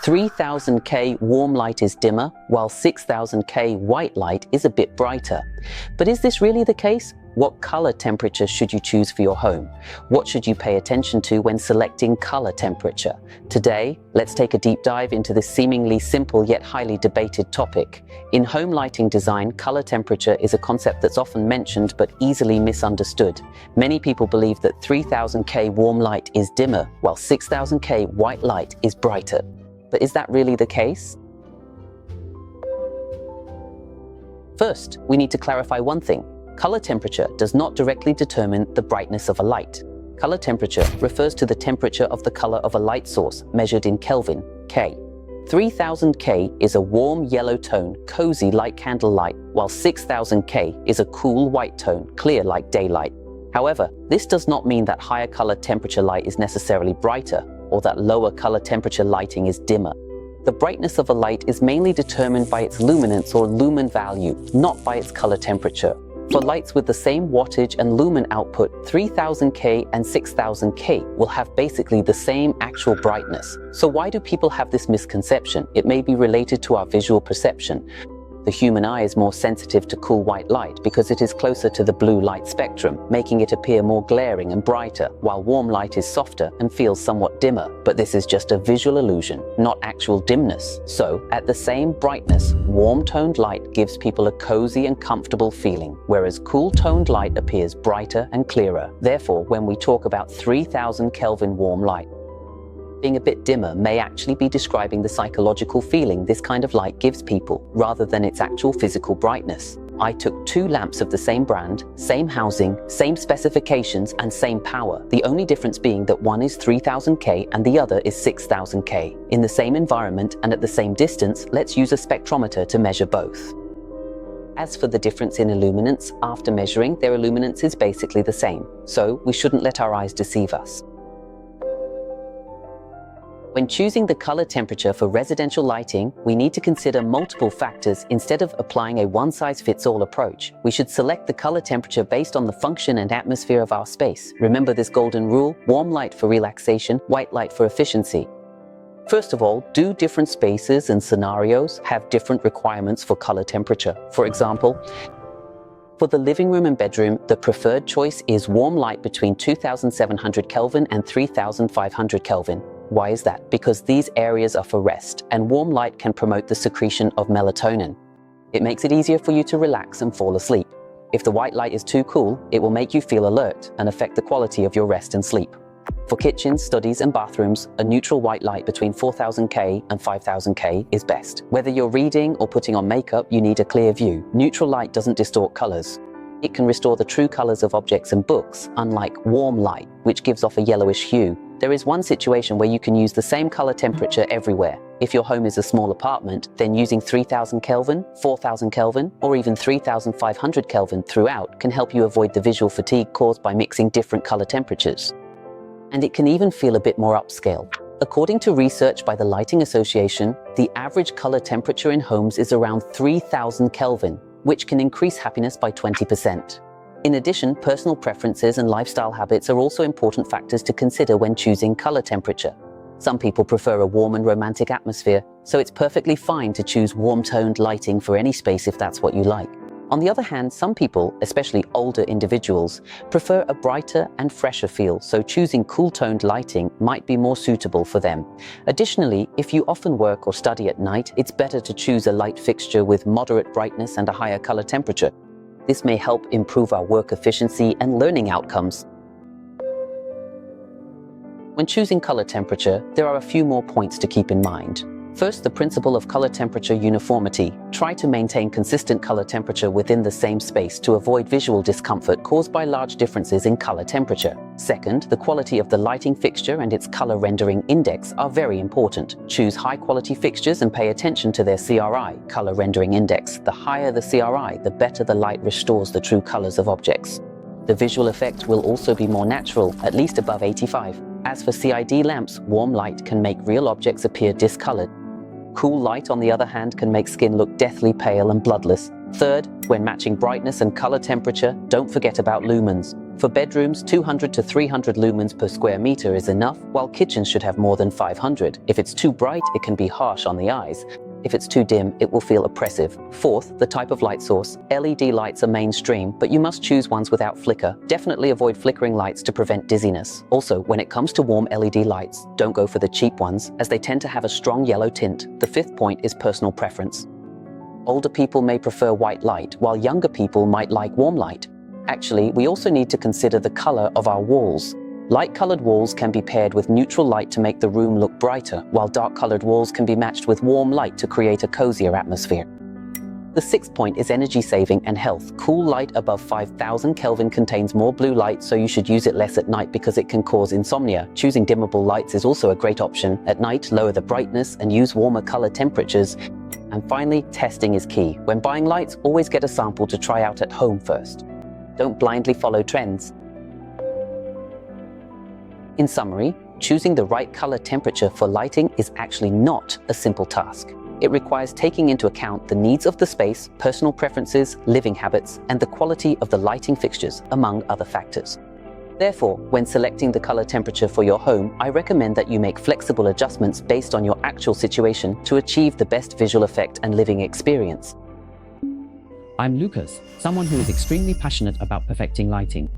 3000K warm light is dimmer, while 6000K white light is a bit brighter. But is this really the case? What color temperature should you choose for your home? What should you pay attention to when selecting color temperature? Today, let's take a deep dive into this seemingly simple yet highly debated topic. In home lighting design, color temperature is a concept that's often mentioned but easily misunderstood. Many people believe that 3000K warm light is dimmer, while 6000K white light is brighter. But is that really the case? First, we need to clarify one thing. Color temperature does not directly determine the brightness of a light. Color temperature refers to the temperature of the color of a light source measured in Kelvin, K. 3000K is a warm yellow tone, cozy like candlelight, while 6000K is a cool white tone, clear like daylight. However, this does not mean that higher color temperature light is necessarily brighter, or that lower color temperature lighting is dimmer. The brightness of a light is mainly determined by its luminance or lumen value, not by its color temperature. For lights with the same wattage and lumen output, 3000K and 6000K will have basically the same actual brightness. So why do people have this misconception? It may be related to our visual perception. The human eye is more sensitive to cool white light because it is closer to the blue light spectrum, making it appear more glaring and brighter, while warm light is softer and feels somewhat dimmer. But this is just a visual illusion, not actual dimness. So, at the same brightness, warm-toned light gives people a cozy and comfortable feeling, whereas cool-toned light appears brighter and clearer. Therefore, when we talk about 3000 Kelvin warm light, being a bit dimmer may actually be describing the psychological feeling this kind of light gives people, rather than its actual physical brightness. I took two lamps of the same brand, same housing, same specifications, and same power, the only difference being that one is 3000K and the other is 6000K. In the same environment and at the same distance, let's use a spectrometer to measure both. As for the difference in illuminance, after measuring, their illuminance is basically the same, so we shouldn't let our eyes deceive us. When choosing the color temperature for residential lighting, we need to consider multiple factors instead of applying a one-size-fits-all approach. We should select the color temperature based on the function and atmosphere of our space. Remember this golden rule: warm light for relaxation, white light for efficiency. First of all, do different spaces and scenarios have different requirements for color temperature? For example, for the living room and bedroom, the preferred choice is warm light between 2700 Kelvin and 3500 Kelvin. Why is that? Because these areas are for rest, and warm light can promote the secretion of melatonin. It makes it easier for you to relax and fall asleep. If the white light is too cool, it will make you feel alert and affect the quality of your rest and sleep. For kitchens, studies, and bathrooms, a neutral white light between 4000K and 5000K is best. Whether you're reading or putting on makeup, you need a clear view. Neutral light doesn't distort colors. It can restore the true colors of objects and books, unlike warm light, which gives off a yellowish hue. There is one situation where you can use the same color temperature everywhere. If your home is a small apartment, then using 3000 Kelvin, 4000 Kelvin, or even 3500 Kelvin throughout can help you avoid the visual fatigue caused by mixing different color temperatures. And it can even feel a bit more upscale. According to research by the Lighting Association, the average color temperature in homes is around 3000 Kelvin, which can increase happiness by 20%. In addition, personal preferences and lifestyle habits are also important factors to consider when choosing color temperature. Some people prefer a warm and romantic atmosphere, so it's perfectly fine to choose warm-toned lighting for any space if that's what you like. On the other hand, some people, especially older individuals, prefer a brighter and fresher feel, so choosing cool-toned lighting might be more suitable for them. Additionally, if you often work or study at night, it's better to choose a light fixture with moderate brightness and a higher color temperature. This may help improve our work efficiency and learning outcomes. When choosing color temperature, there are a few more points to keep in mind. First, the principle of color temperature uniformity. Try to maintain consistent color temperature within the same space to avoid visual discomfort caused by large differences in color temperature. Second, the quality of the lighting fixture and its color rendering index are very important. Choose high-quality fixtures and pay attention to their CRI, color rendering index. The higher the CRI, the better the light restores the true colors of objects. The visual effect will also be more natural, at least above 85. As for CID lamps, warm light can make real objects appear discolored. Cool light, on the other hand, can make skin look deathly pale and bloodless. Third, when matching brightness and color temperature, don't forget about lumens. For bedrooms, 200 to 300 lumens per square meter is enough, while kitchens should have more than 500. If it's too bright, it can be harsh on the eyes. If it's too dim, it will feel oppressive. Fourth, the type of light source. LED lights are mainstream, but you must choose ones without flicker. Definitely avoid flickering lights to prevent dizziness. Also, when it comes to warm LED lights, don't go for the cheap ones, as they tend to have a strong yellow tint. The fifth point is personal preference. Older people may prefer white light, while younger people might like warm light. Actually, we also need to consider the color of our walls. Light-colored walls can be paired with neutral light to make the room look brighter, while dark-colored walls can be matched with warm light to create a cozier atmosphere. The sixth point is energy saving and health. Cool light above 5000 Kelvin contains more blue light, so you should use it less at night because it can cause insomnia. Choosing dimmable lights is also a great option. At night, lower the brightness and use warmer color temperatures. And finally, testing is key. When buying lights, always get a sample to try out at home first. Don't blindly follow trends. In summary, choosing the right color temperature for lighting is actually not a simple task. It requires taking into account the needs of the space, personal preferences, living habits, and the quality of the lighting fixtures, among other factors. Therefore, when selecting the color temperature for your home, I recommend that you make flexible adjustments based on your actual situation to achieve the best visual effect and living experience. I'm Lucas, someone who is extremely passionate about perfecting lighting.